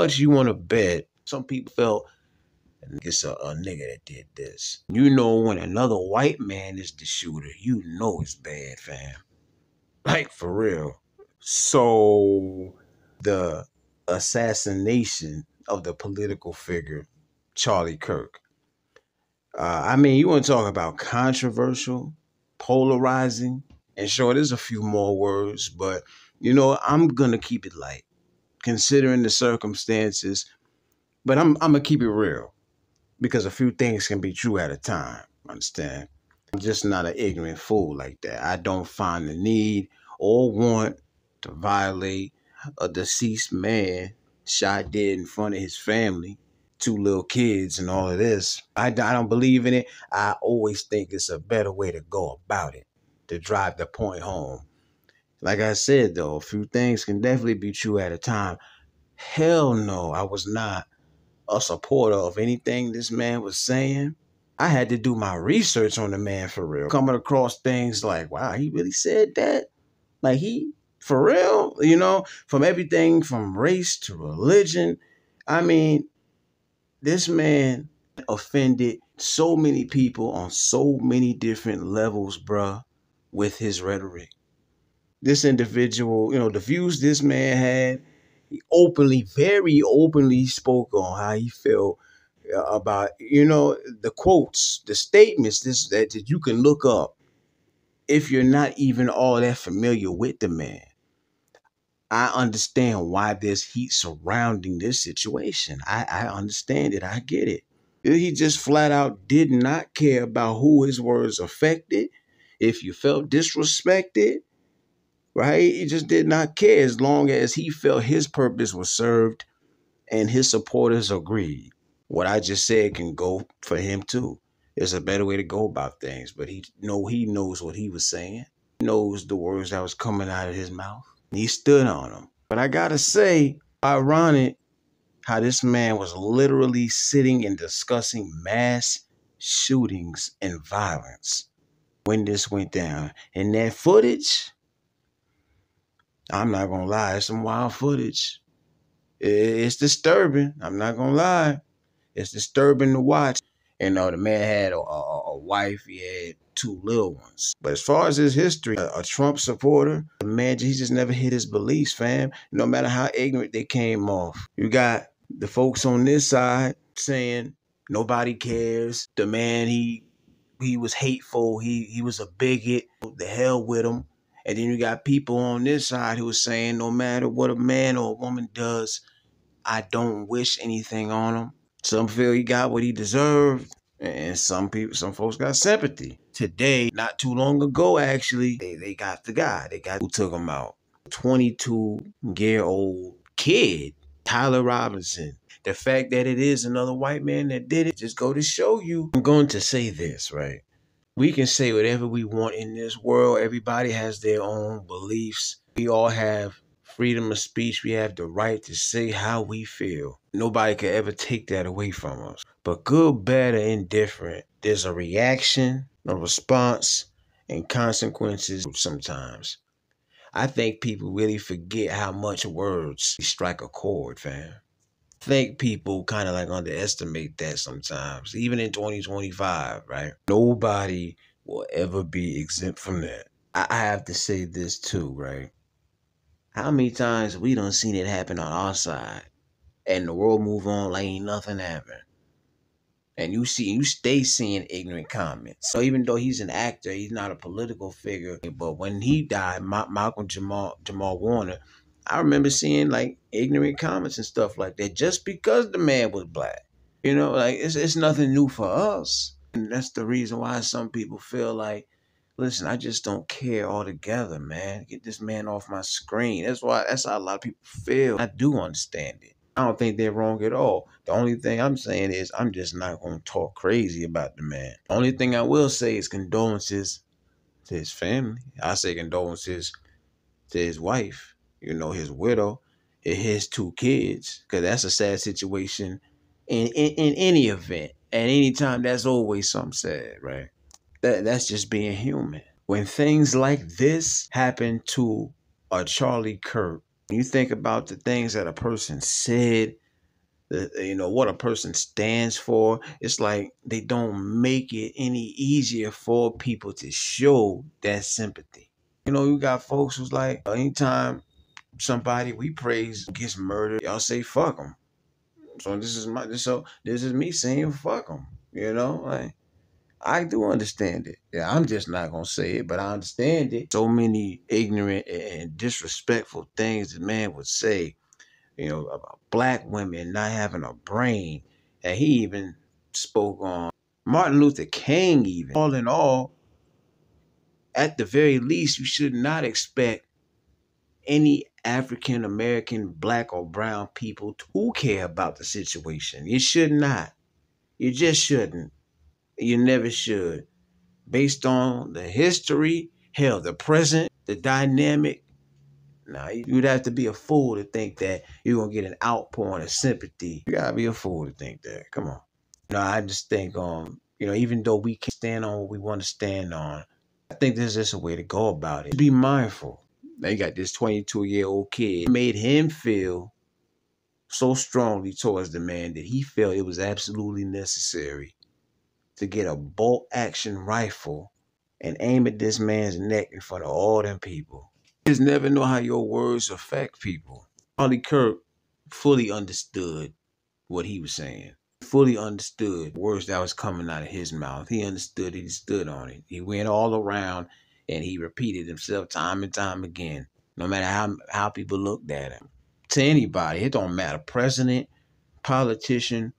much you want to bet some people felt it's a nigga that did this. You know, when another white man is the shooter, you know it's bad, fam. Like, for real. So, the assassination of the political figure, Charlie Kirk. I mean, you want to talk about controversial, polarizing, and sure, there's a few more words, but, you know, I'm going to keep it light, considering the circumstances, but I'm going to keep it real. Because a few things can be true at a time. Understand? I'm just not an ignorant fool like that. I don't find the need or want to violate a deceased man shot dead in front of his family, 2 little kids and all of this. I don't believe in it. I always think it's a better way to go about it, to drive the point home. Like I said, though, a few things can definitely be true at a time. Hell no, I was not a supporter of anything this man was saying. I had to do my research on the man for real. Coming across things like, wow, he really said that? Like he, for real? You know, from everything from race to religion. I mean, this man offended so many people on so many different levels, bruh, with his rhetoric. This individual, you know, the views this man had, he openly, very openly spoke on how he felt about, you know, the quotes, the statements that you can look up if you're not even all that familiar with the man. I understand why there's heat surrounding this situation. I understand it. I get it. He just flat out did not care about who his words affected. If you felt disrespected, right? He just did not care as long as he felt his purpose was served and his supporters agreed. What I just said can go for him too. There's a better way to go about things, but he knows what he was saying. He knows the words that was coming out of his mouth. He stood on them. But I gotta say, ironic how this man was literally sitting and discussing mass shootings and violence when this went down. And that footage, I'm not gonna lie, it's some wild footage. It's disturbing. I'm not gonna lie. It's disturbing to watch. You know, the man had a wife. He had 2 little ones. But as far as his history, a Trump supporter, the man, he just never hit his beliefs, fam. No matter how ignorant they came off. You got the folks on this side saying nobody cares. The man, he was hateful. He was a bigot. The hell with him. And then you got people on this side who are saying no matter what a man or a woman does, I don't wish anything on him. Some feel he got what he deserved, and some folks got sympathy. Today, not too long ago, actually, they got the guy. They got who took him out. 22-year-old kid, Tyler Robinson. The fact that it is another white man that did it just go to show you. I'm going to say this, right? We can say whatever we want in this world. Everybody has their own beliefs. We all have freedom of speech. We have the right to say how we feel. Nobody could ever take that away from us. But good, bad, or indifferent, there's a reaction, a response, and consequences sometimes. I think people really forget how much words strike a chord, fam. I think people kind of like underestimate that sometimes, even in 2025, right? Nobody will ever be exempt from that. I have to say this too, right? How many times we done seen it happen on our side and the world move on like ain't nothing happened? And you stay seeing ignorant comments. So even though he's an actor, he's not a political figure. But when he died, Malcolm Jamal Warner, I remember seeing like ignorant comments and stuff like that just because the man was black. You know, like it's nothing new for us. And that's the reason why some people feel like, listen, I just don't care altogether, man. Get this man off my screen. That's how a lot of people feel. I do understand it. I don't think they're wrong at all. The only thing I'm saying is I'm just not going to talk crazy about the man. The only thing I will say is condolences to his family. I say condolences to his wife, you know, his widow, and his 2 kids, because that's a sad situation in any event. At any time, that's always something sad, right? That's just being human. When things like this happen to a Charlie Kirk, you think about the things that a person said, what a person stands for. It's like they don't make it any easier for people to show that sympathy. You got folks who's like, anytime somebody we praise gets murdered, y'all say fuck them. So this is me saying fuck them. Like, I do understand it. Yeah, I'm just not gonna say it, but I understand it. So many ignorant and disrespectful things the man would say, about black women not having a brain. And he even spoke on Martin Luther King even. All in all, at the very least, you should not expect any African American, black or brown people to care about the situation. You should not. You just shouldn't. You never should. Based on the history, hell, the present, the dynamic. Now, you'd have to be a fool to think that you're going to get an outpouring of sympathy. You got to be a fool to think that. Come on. I just think, even though we can stand on what we want to stand on, I think there's just a way to go about it. Be mindful. Now, you got this 22-year-old kid. It made him feel so strongly towards the man that he felt it was absolutely necessary to get a bolt action rifle and aim at this man's neck in front of all them people. You just never know how your words affect people. Charlie Kirk fully understood what he was saying. Fully understood words that was coming out of his mouth. He understood it. He stood on it. He went all around and he repeated himself time and time again. No matter how people looked at him. To anybody, it don't matter. President, politician,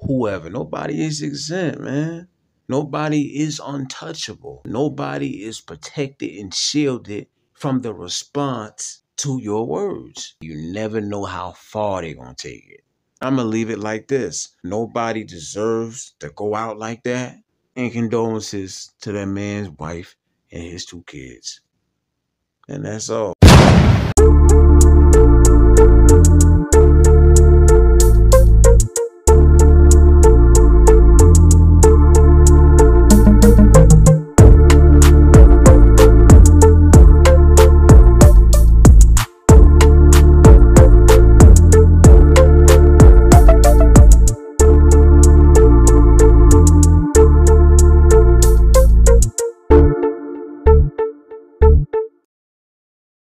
whoever. Nobody is exempt, man. Nobody is untouchable. Nobody is protected and shielded from the response to your words. You never know how far they're going to take it. I'm going to leave it like this. Nobody deserves to go out like that. And condolences to that man's wife and his 2 kids. And that's all.